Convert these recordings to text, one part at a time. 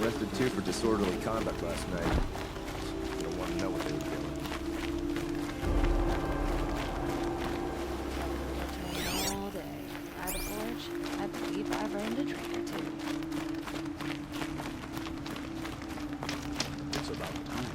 arrested two for disorderly conduct last night. You don't want to know what they were doing. All day. By the forge, I believe I've earned a drink or two. It's about time.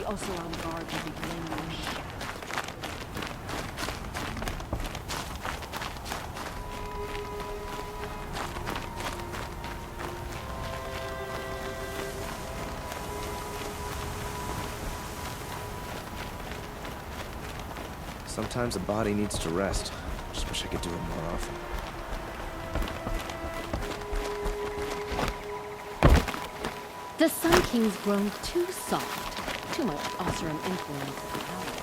Also on guard will be blaming me. Sometimes a body needs to rest. Just wish I could do it more often. The Sun King's grown too soft, too much Oseram influence at the palace.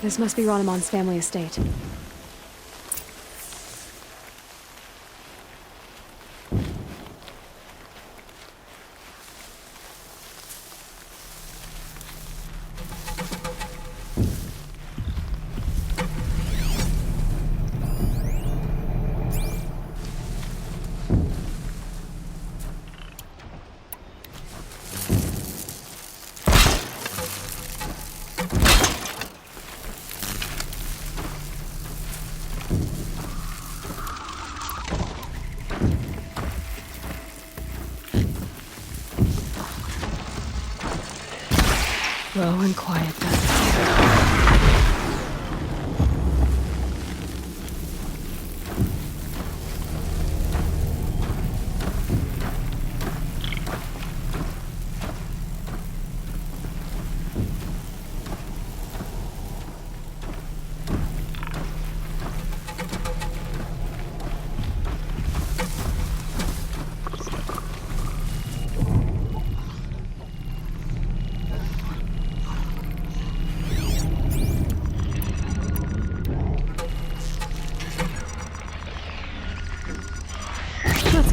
This must be Ranamon's family estate. Slow and quiet,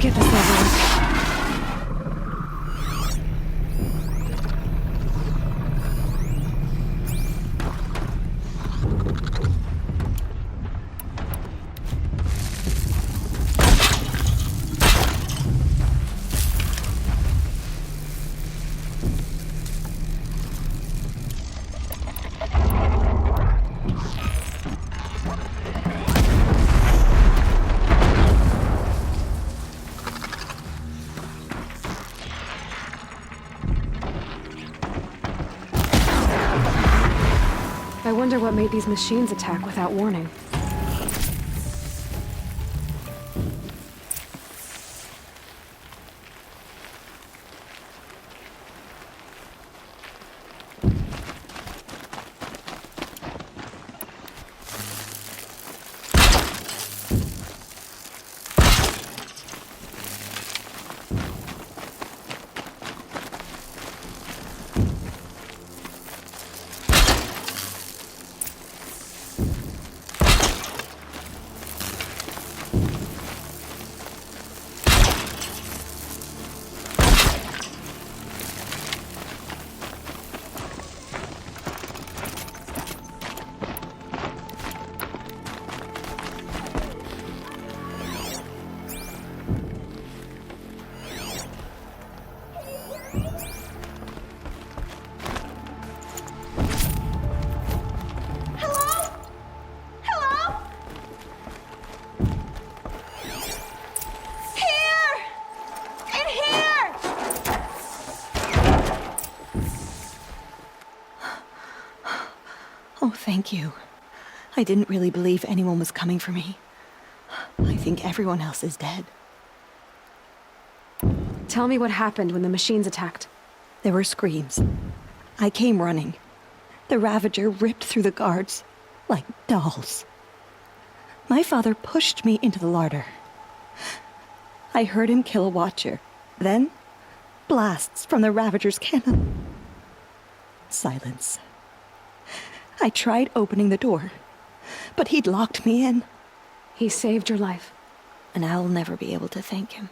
get this over with. I wonder what made these machines attack without warning. Oh, thank you. I didn't really believe anyone was coming for me. I think everyone else is dead. Tell me what happened when the machines attacked. There were screams. I came running. The Ravager ripped through the guards like dolls. My father pushed me into the larder. I heard him kill a watcher. Then, blasts from the Ravager's cannon. Silence. I tried opening the door, but he'd locked me in. He saved your life. And I'll never be able to thank him.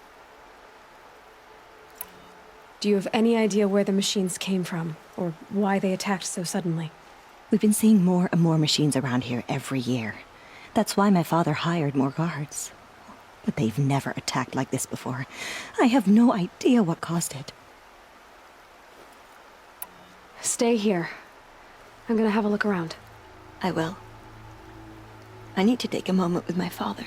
Do you have any idea where the machines came from, or why they attacked so suddenly? We've been seeing more and more machines around here every year. That's why my father hired more guards. But they've never attacked like this before. I have no idea what caused it. Stay here. I'm gonna have a look around. I will. I need to take a moment with my father.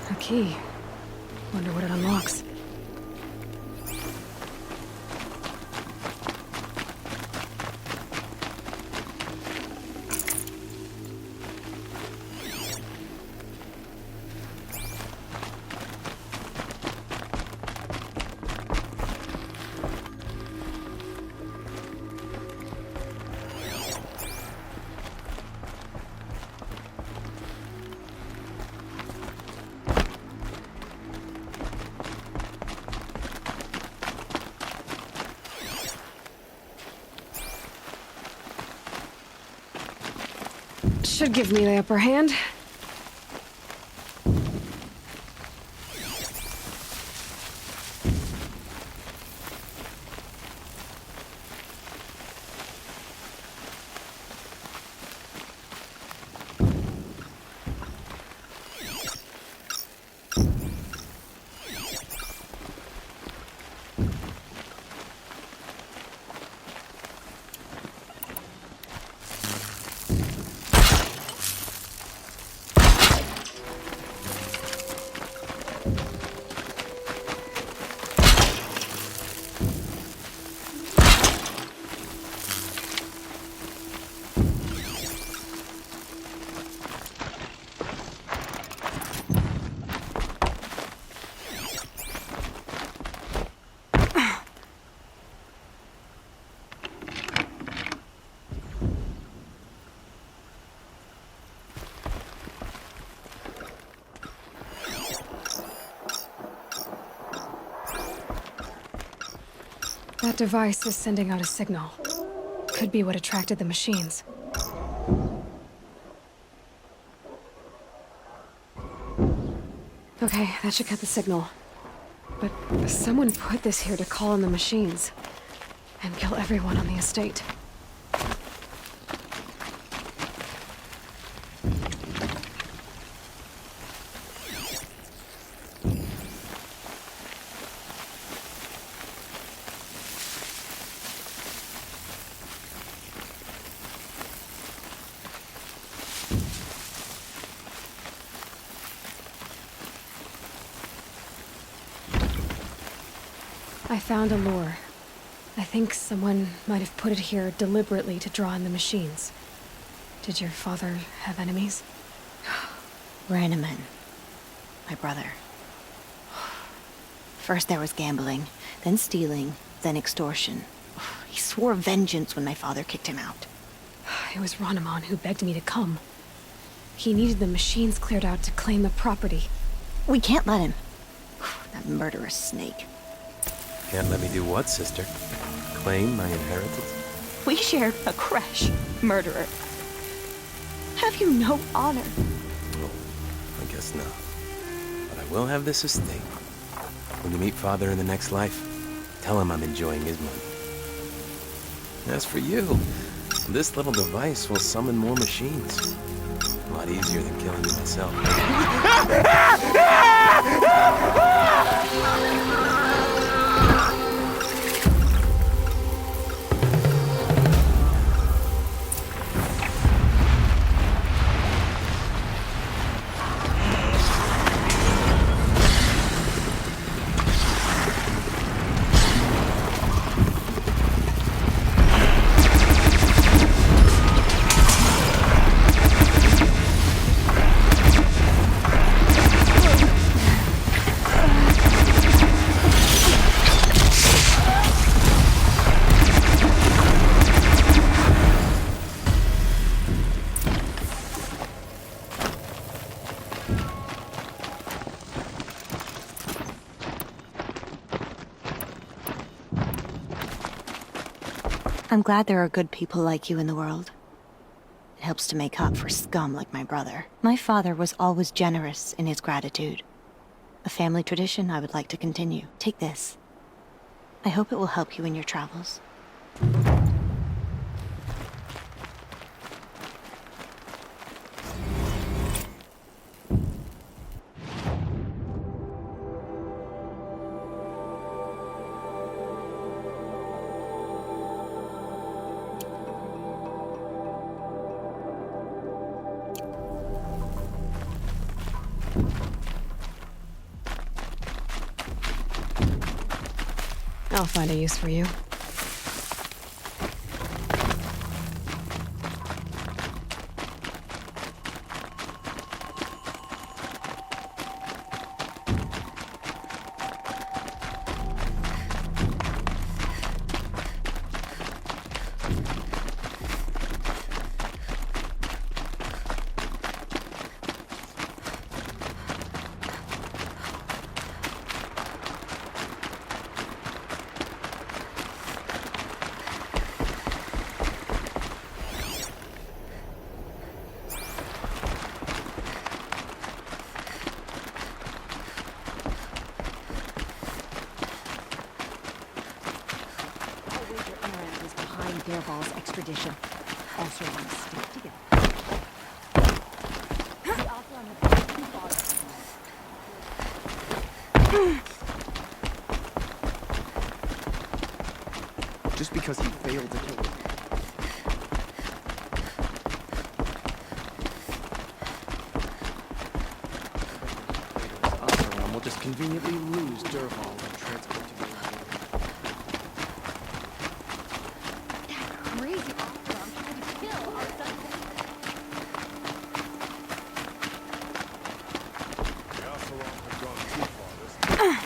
A key. Wonder what it unlocks. Should give me the upper hand. That device is sending out a signal. Could be what attracted the machines. Okay, that should cut the signal. But someone put this here to call on the machines. And kill everyone on the estate. I found a lure. I think someone might have put it here deliberately to draw in the machines. Did your father have enemies? Rainaman. My brother. First there was gambling, then stealing, then extortion. He swore vengeance when my father kicked him out. It was Ranaman who begged me to come. He needed the machines cleared out to claim the property. We can't let him. That murderous snake. Can't let me do what, sister? Claim my inheritance? We shared a creche, murderer. Have you no honor? Oh, I guess not. But I will have this estate. When you meet father in the next life, tell him I'm enjoying his money. As for you, this little device will summon more machines. A lot easier than killing you myself. I'm glad there are good people like you in the world. It helps to make up for scum like my brother. My father was always generous in his gratitude. A family tradition I would like to continue. Take this. I hope it will help you in your travels. I'll find a use for you. Dervahl's extradition. Also want to stick together. Just because he failed to kill him. We'll just conveniently lose Dervahl and transport to the Crazy Oseram tried to kill our son. The Oseram have gone too far this time.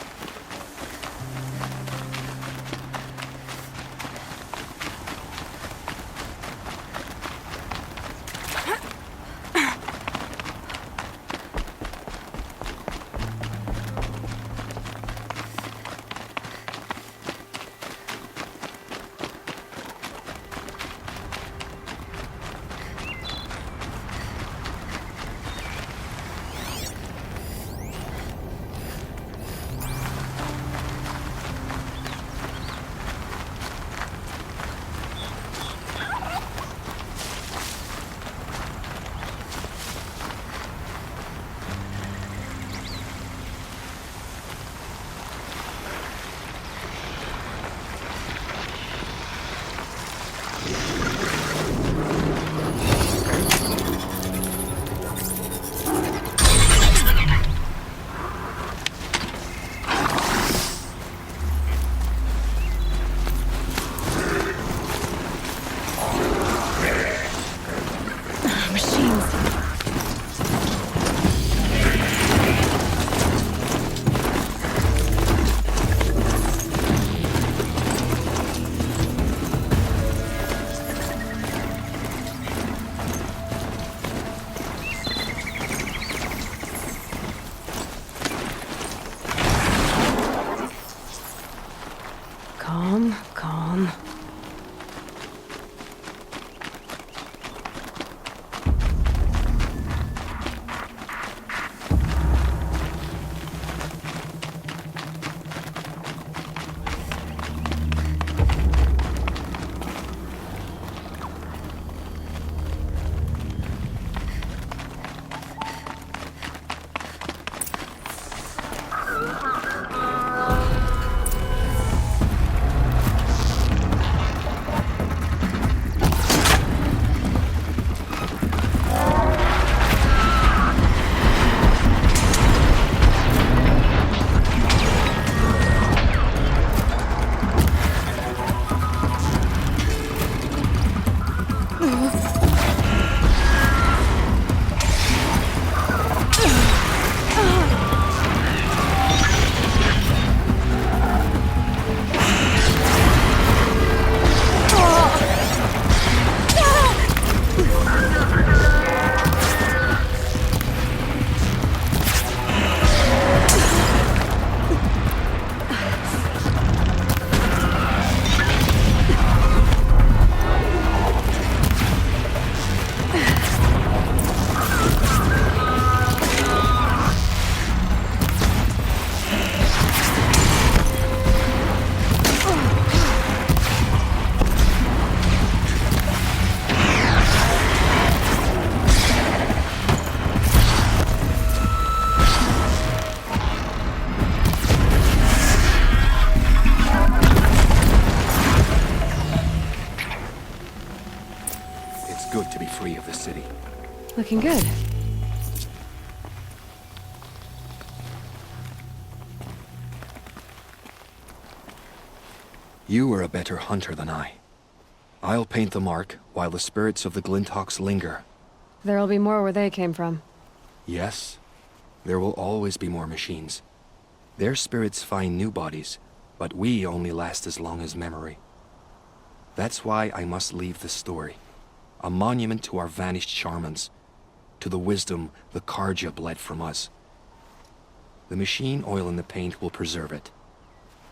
good to be free of the city. Looking good. You are a better hunter than I. I'll paint the mark while the spirits of the Glinthawks linger. There'll be more where they came from. Yes, there will always be more machines. Their spirits find new bodies, but we only last as long as memory. That's why I must leave this story. A monument to our vanished shamans, to the wisdom the Karja bled from us. The machine oil in the paint will preserve it.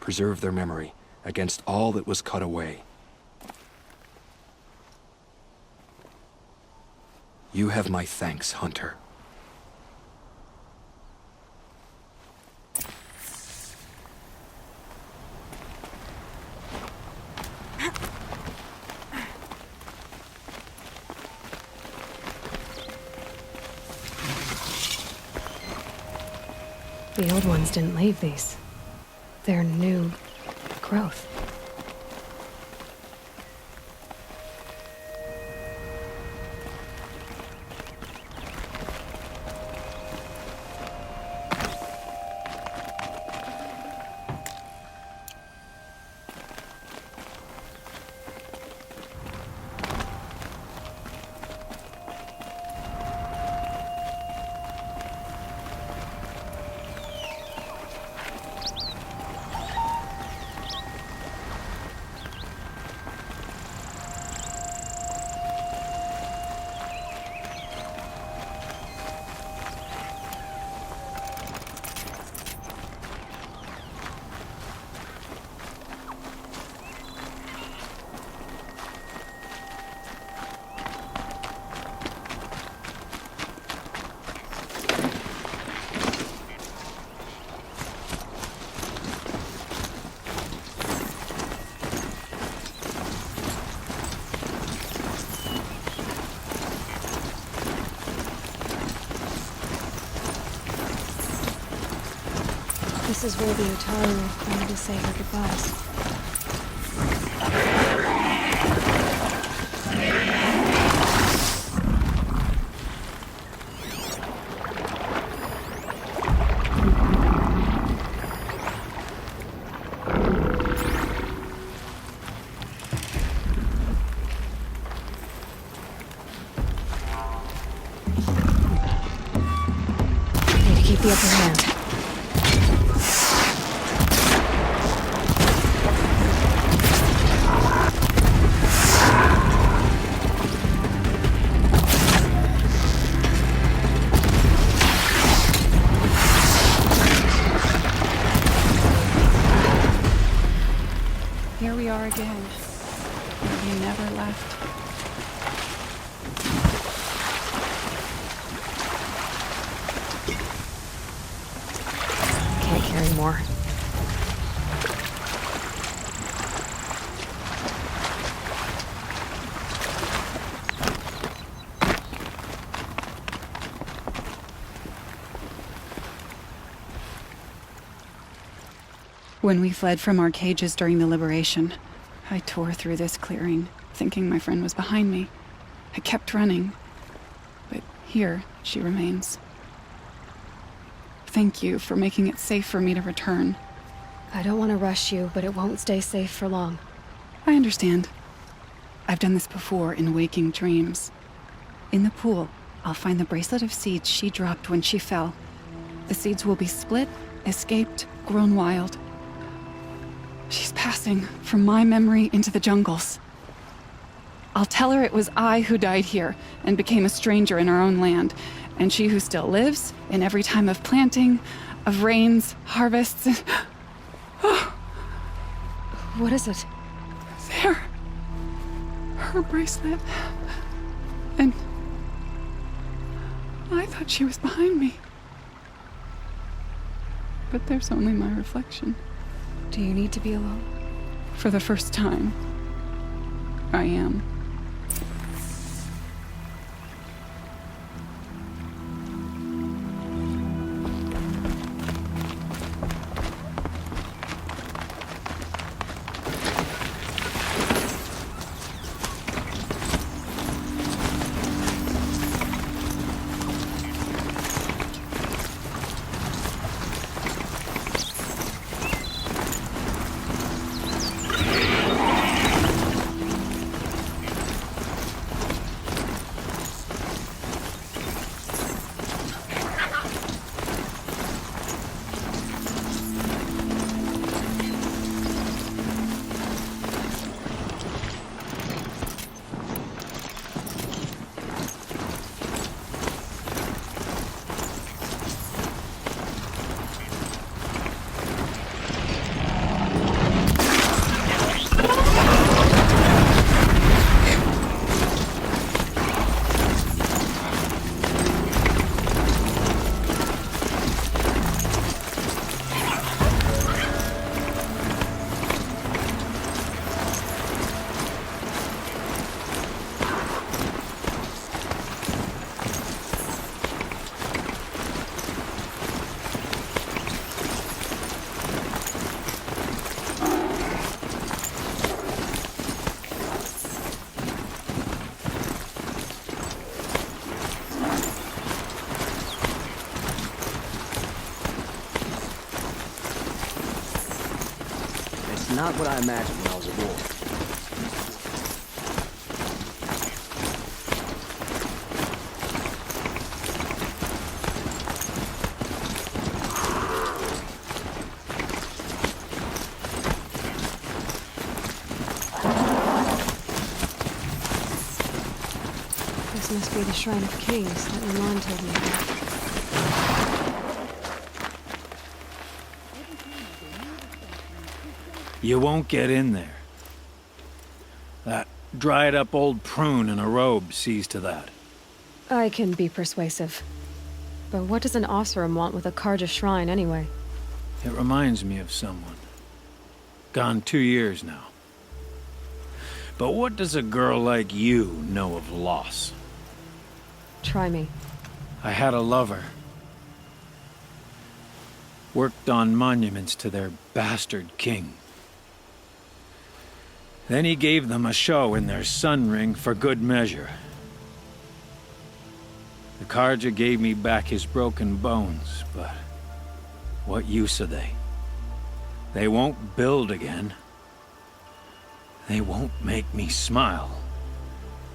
Preserve their memory against all that was cut away. You have my thanks, Hunter. The old ones didn't leave these. They're new growth. This is where the Utari will come to say their goodbyes. Need to keep the upper hand. Here we are again, where we never left. Can't carry more. When we fled from our cages during the liberation, I tore through this clearing, thinking my friend was behind me. I kept running, but here she remains. Thank you for making it safe for me to return. I don't want to rush you, but it won't stay safe for long. I understand. I've done this before in waking dreams. In the pool, I'll find the bracelet of seeds she dropped when she fell. The seeds will be split, escaped, grown wild. She's passing from my memory into the jungles. I'll tell her it was I who died here and became a stranger in our own land, and she who still lives in every time of planting, of rains, harvests. What is it? There. Her bracelet. And I thought she was behind me. But there's only my reflection. Do you need to be alone? For the first time, I am. Not what I imagined when I was a boy. This must be the Shrine of Kings that Milan told me about. You won't get in there. That dried-up old prune in a robe sees to that. I can be persuasive. But what does an Oseram want with a Karja shrine, anyway? It reminds me of someone. Gone 2 years now. But what does a girl like you know of loss? Try me. I had a lover. Worked on monuments to their bastard king. Then he gave them a show in their sun ring for good measure. The Karja gave me back his broken bones, but what use are they? They won't build again. They won't make me smile.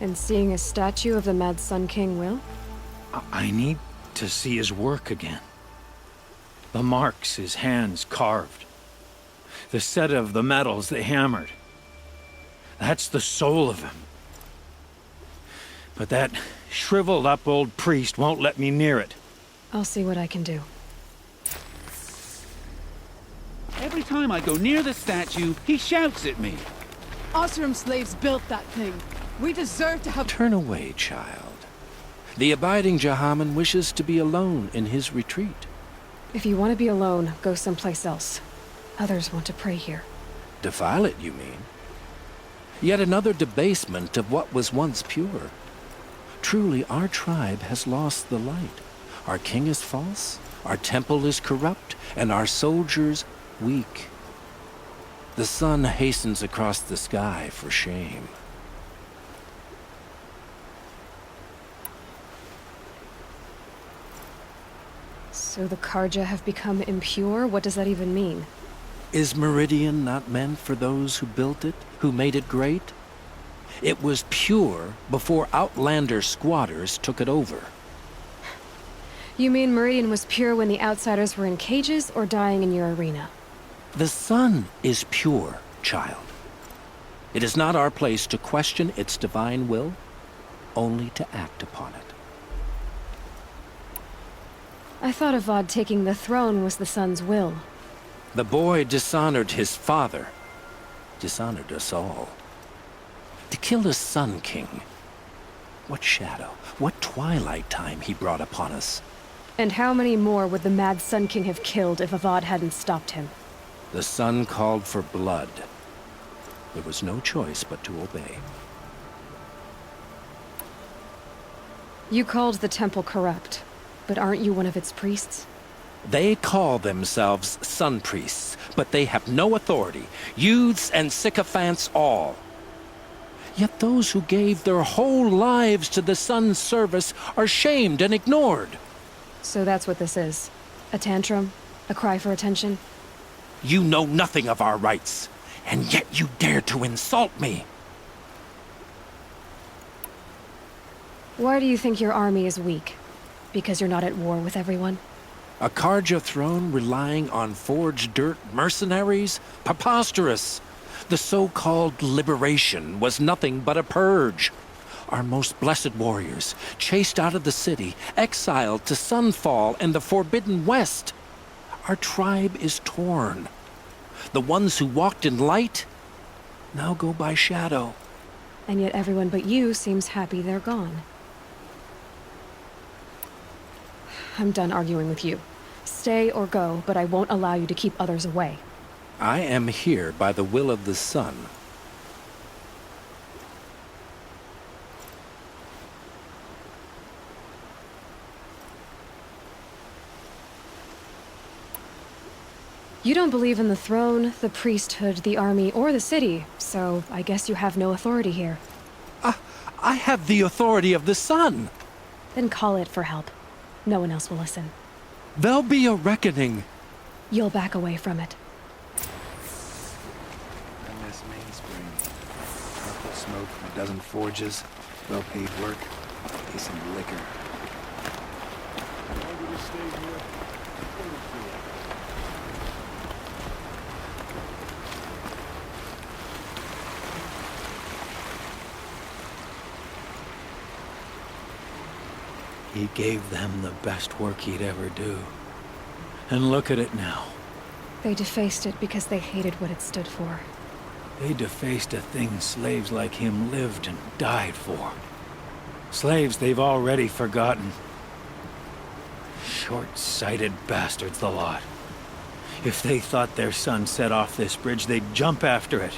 And seeing a statue of the Mad Sun King will? I need to see his work again. The marks his hands carved. The set of the metals they hammered. That's the soul of him. But that shriveled up old priest won't let me near it. I'll see what I can do. Every time I go near the statue, he shouts at me. Oseram slaves built that thing. We deserve to have... Turn away, child. The abiding Jahaman wishes to be alone in his retreat. If you want to be alone, go someplace else. Others want to pray here. Defile it, you mean? Yet another debasement of what was once pure. Truly, our tribe has lost the light. Our king is false, our temple is corrupt, and our soldiers weak. The sun hastens across the sky for shame. So the Karja have become impure? What does that even mean? Is Meridian not meant for those who built it, who made it great? It was pure before outlander squatters took it over. You mean Meridian was pure when the outsiders were in cages or dying in your arena? The sun is pure, child. It is not our place to question its divine will, only to act upon it. I thought Avad taking the throne was the sun's will. The boy dishonored his father, dishonored us all. To kill the Sun King. What shadow, what twilight time he brought upon us. And how many more would the Mad Sun King have killed if Avad hadn't stopped him? The sun called for blood. There was no choice but to obey. You called the temple corrupt, but aren't you one of its priests? They call themselves sun priests, but they have no authority. Youths and sycophants all. Yet those who gave their whole lives to the sun's service are shamed and ignored. So that's what this is. A tantrum? A cry for attention? You know nothing of our rights, and yet you dare to insult me. Why do you think your army is weak? Because you're not at war with everyone? A Karja throne relying on forged dirt mercenaries? Preposterous! The so-called liberation was nothing but a purge. Our most blessed warriors, chased out of the city, exiled to Sunfall and the Forbidden West. Our tribe is torn. The ones who walked in light now go by shadow. And yet everyone but you seems happy they're gone. I'm done arguing with you. Stay or go, but I won't allow you to keep others away. I am here by the will of the sun. You don't believe in the throne, the priesthood, the army, or the city, so I guess you have no authority here. I have the authority of the sun. Then call it for help. No one else will listen. There'll be a reckoning. You'll back away from it. smoke from a dozen forges, well-paid work, decent liquor. How long did he stay here? 32 hours. He gave them the best work he'd ever do. And look at it now. They defaced it because they hated what it stood for. They defaced a thing slaves like him lived and died for. Slaves they've already forgotten. Short-sighted bastards, the lot. If they thought their son set off this bridge, they'd jump after it.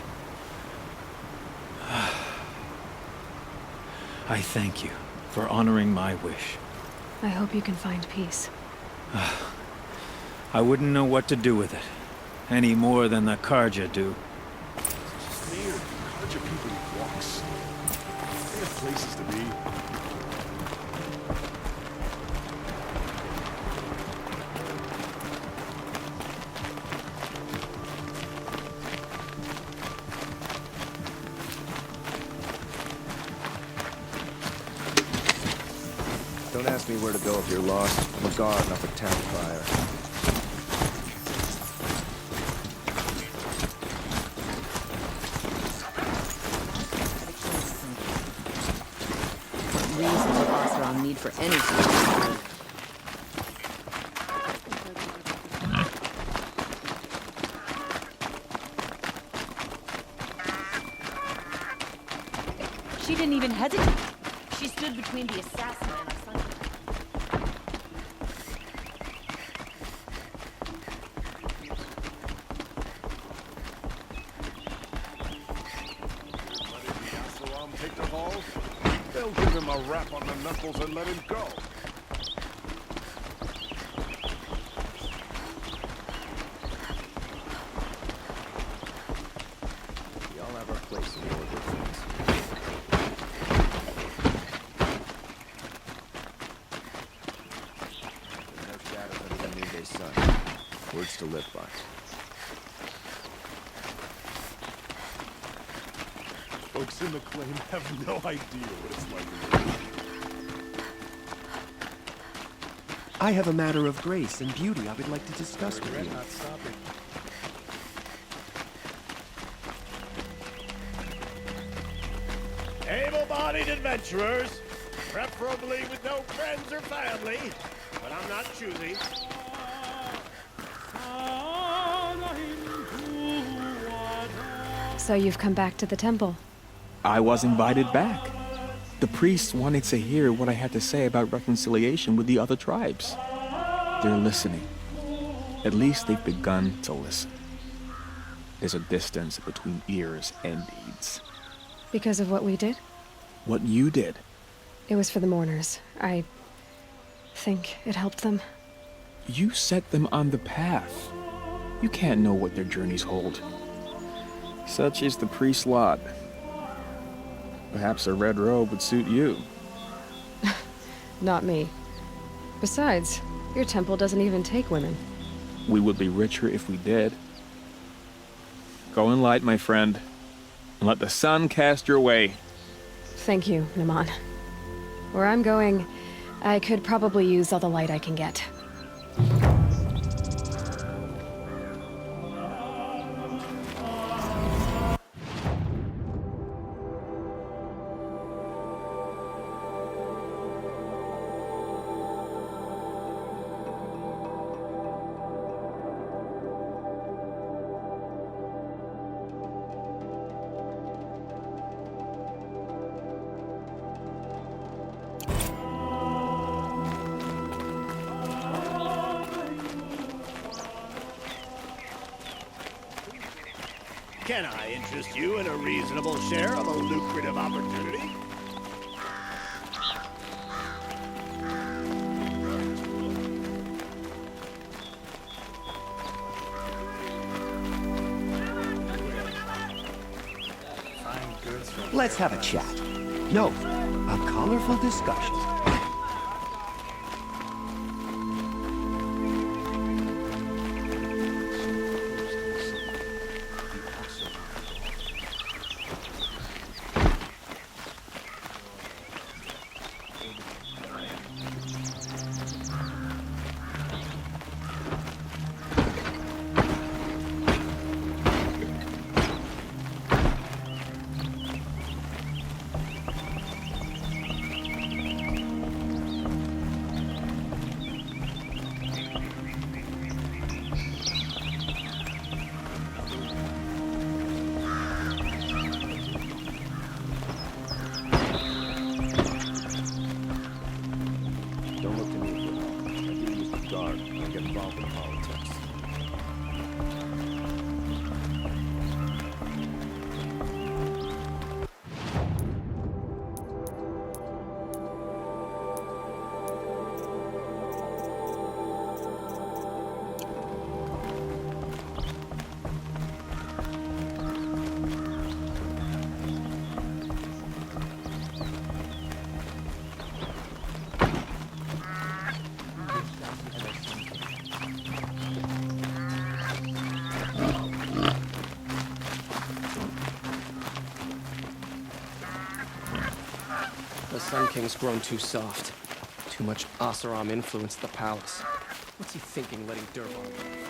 I thank you for honoring my wish. I hope you can find peace. I wouldn't know what to do with it, any more than the Karja do. Weird. Bunch of people who walks. They have places to be. Don't ask me where to go if you're lost. I'm a guard, not the town crier. Reason to Oseram need for anything. She didn't even hesitate. She stood between the assassin and her son. Take the balls, they'll give him a rap on the knuckles and let him go. We all have our place in the order of things. There's no shadow better than noonday sun. Words to live by. Folks in the claim have no idea what it's like to live. I have a matter of grace and beauty I would like to discuss with you. Not stopping. Able-bodied adventurers, preferably with no friends or family, but I'm not choosy. So you've come back to the temple. I was invited back. The priests wanted to hear what I had to say about reconciliation with the other tribes. They're listening. At least they've begun to listen. There's a distance between ears and deeds. Because of what we did? What you did. It was for the mourners. I think it helped them. You set them on the path. You can't know what their journeys hold. Such is the priest's lot. Perhaps a red robe would suit you. Not me. Besides, your temple doesn't even take women. We would be richer if we did. Go in light, my friend, and let the sun cast your way. Thank you, Naman. Where I'm going, I could probably use all the light I can get. Can I interest you in a reasonable share of a lucrative opportunity? Let's have a chat. No, a colorful discussion. involved in politics. The Sun King's grown too soft. Too much Oseram influenced the palace. What's he thinking, letting Durval live?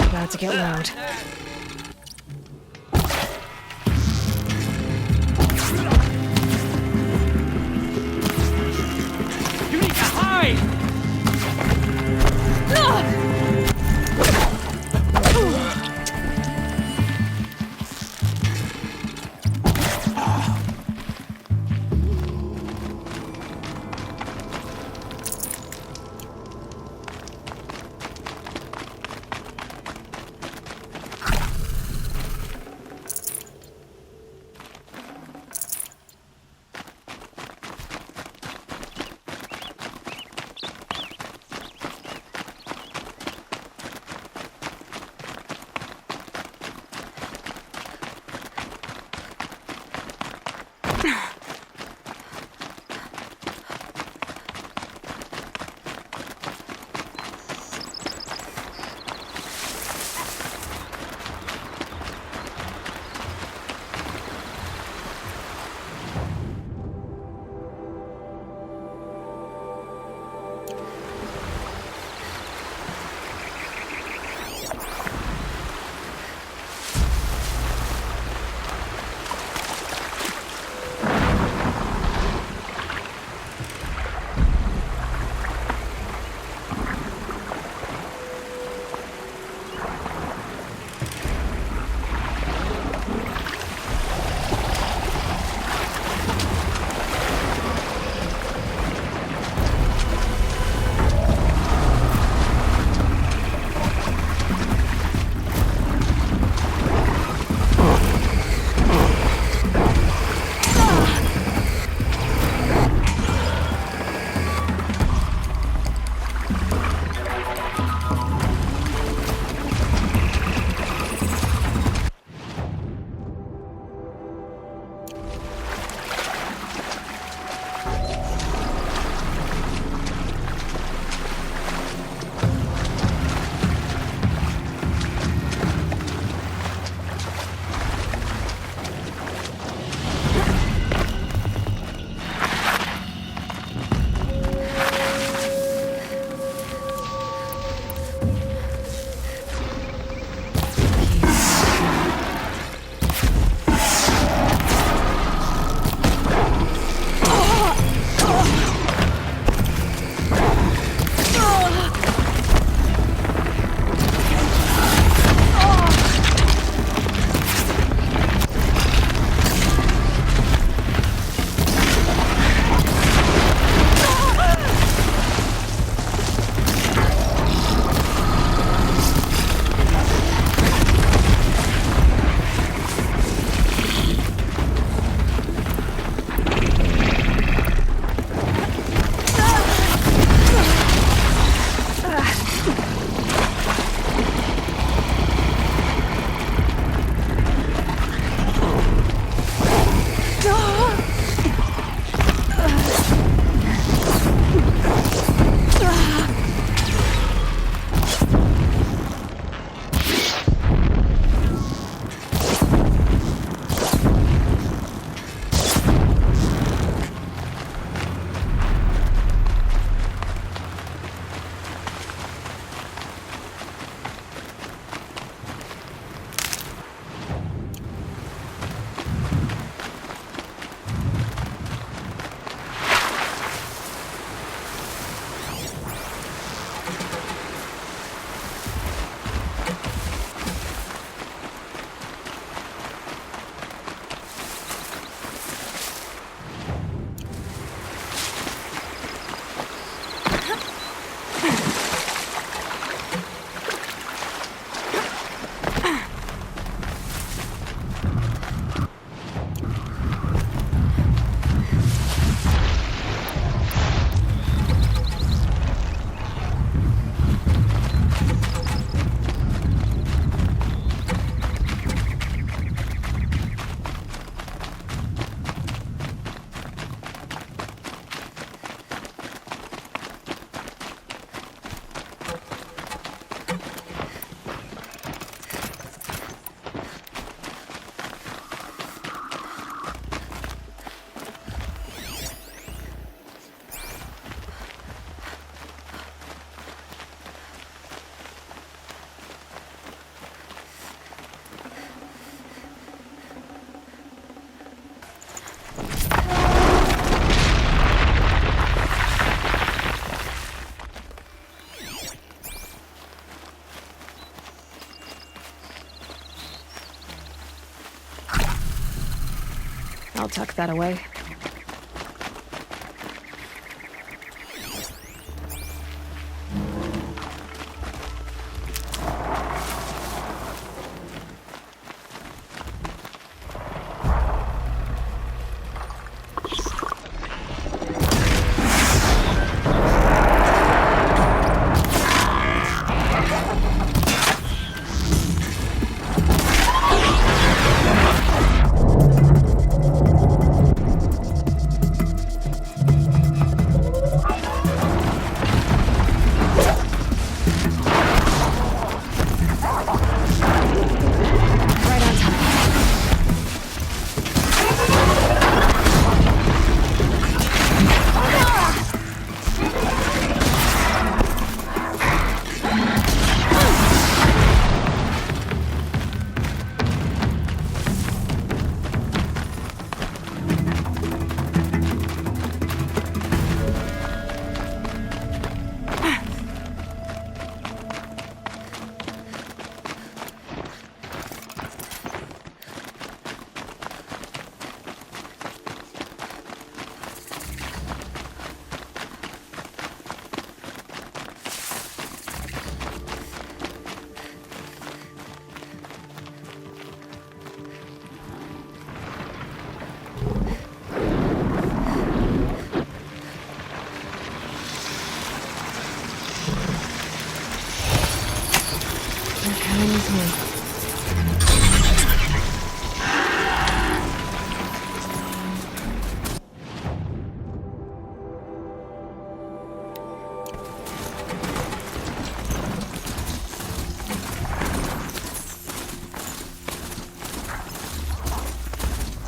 About to get loud. You need to hide! I'll tuck that away.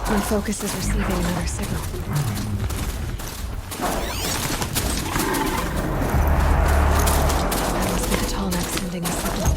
My focus is receiving another signal. That must be the tall neck sending a signal.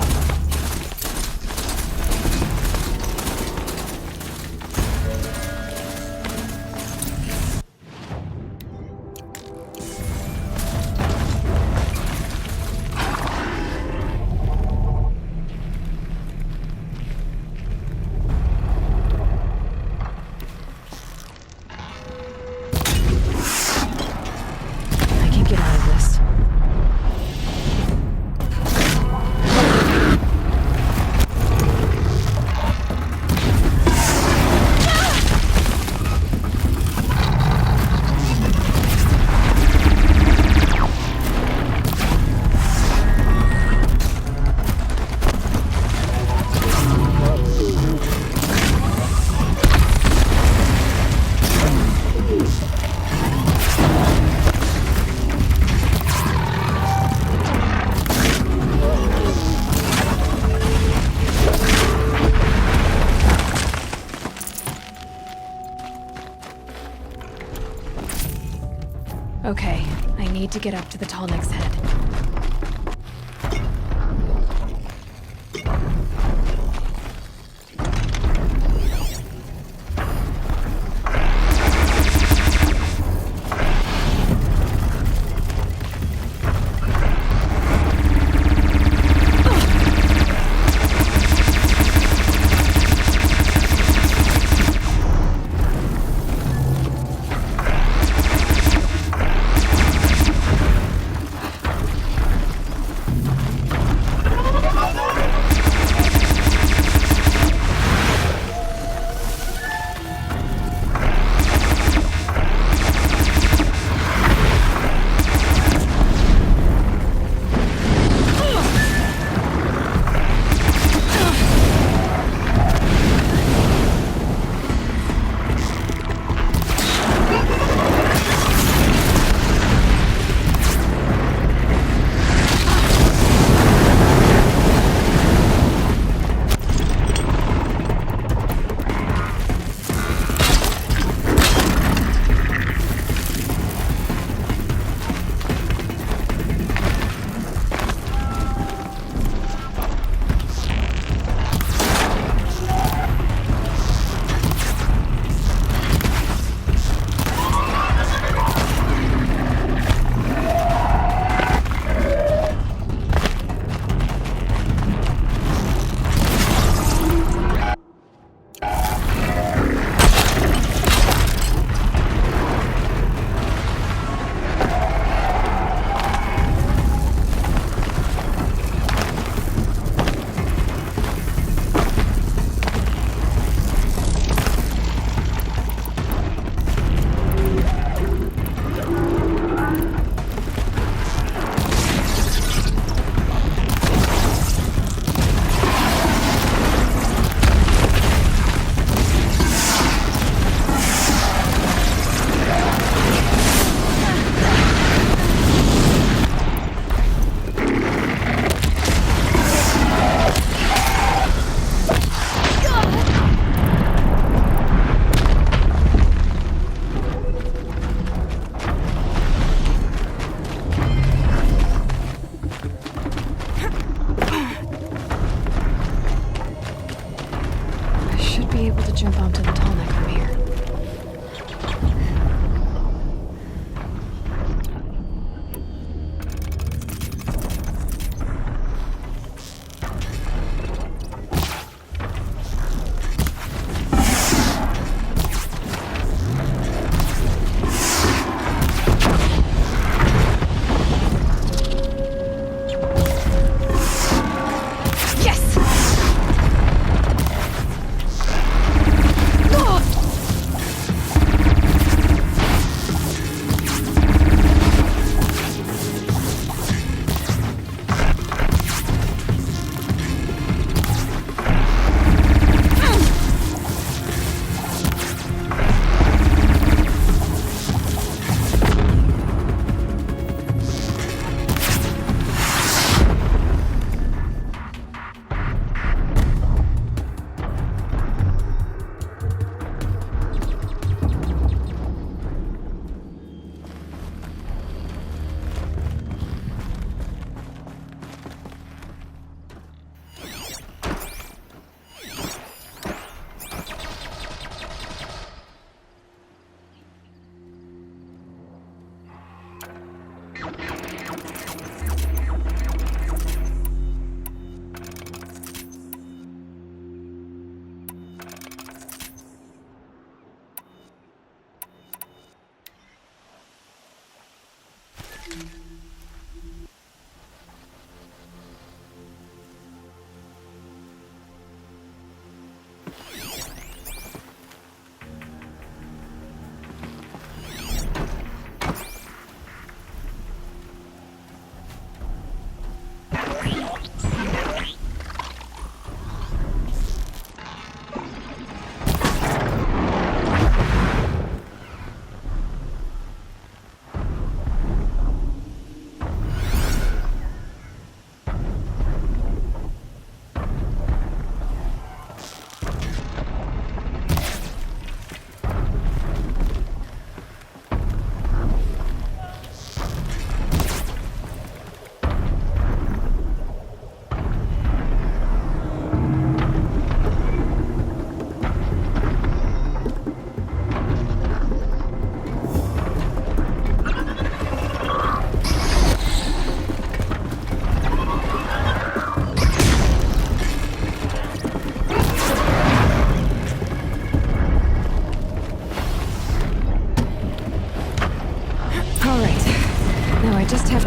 Okay, I need to get up to the tall neck's head.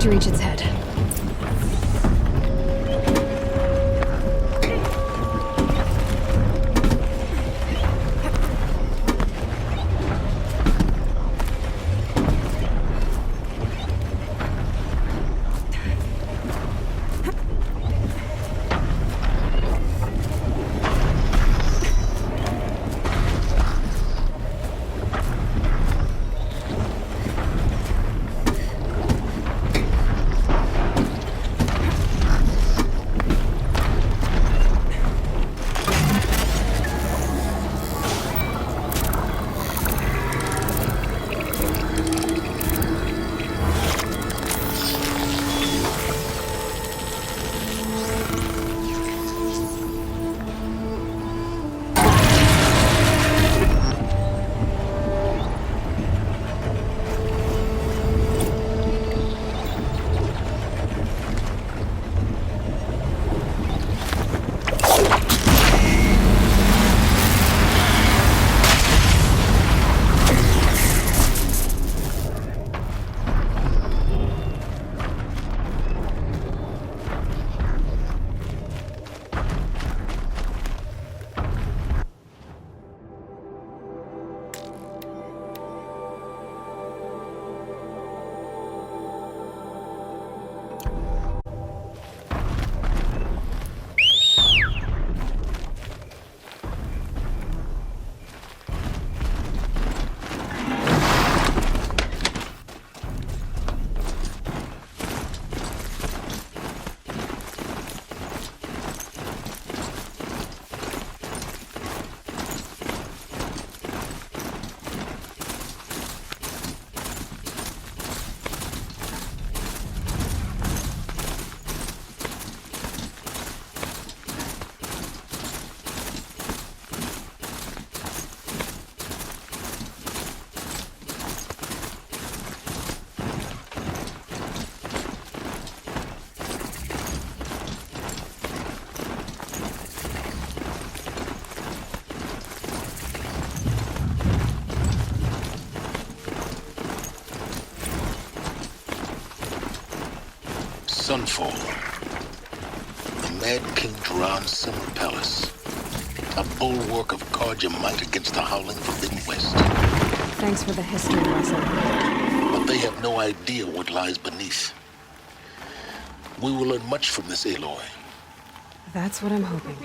to reach its head. Sunfall. The Mad King Duran's summer palace. A bulwark of guard your might against the howling Forbidden West. Thanks for the history lesson. But they have no idea what lies beneath. We will learn much from this Aloy. That's what I'm hoping.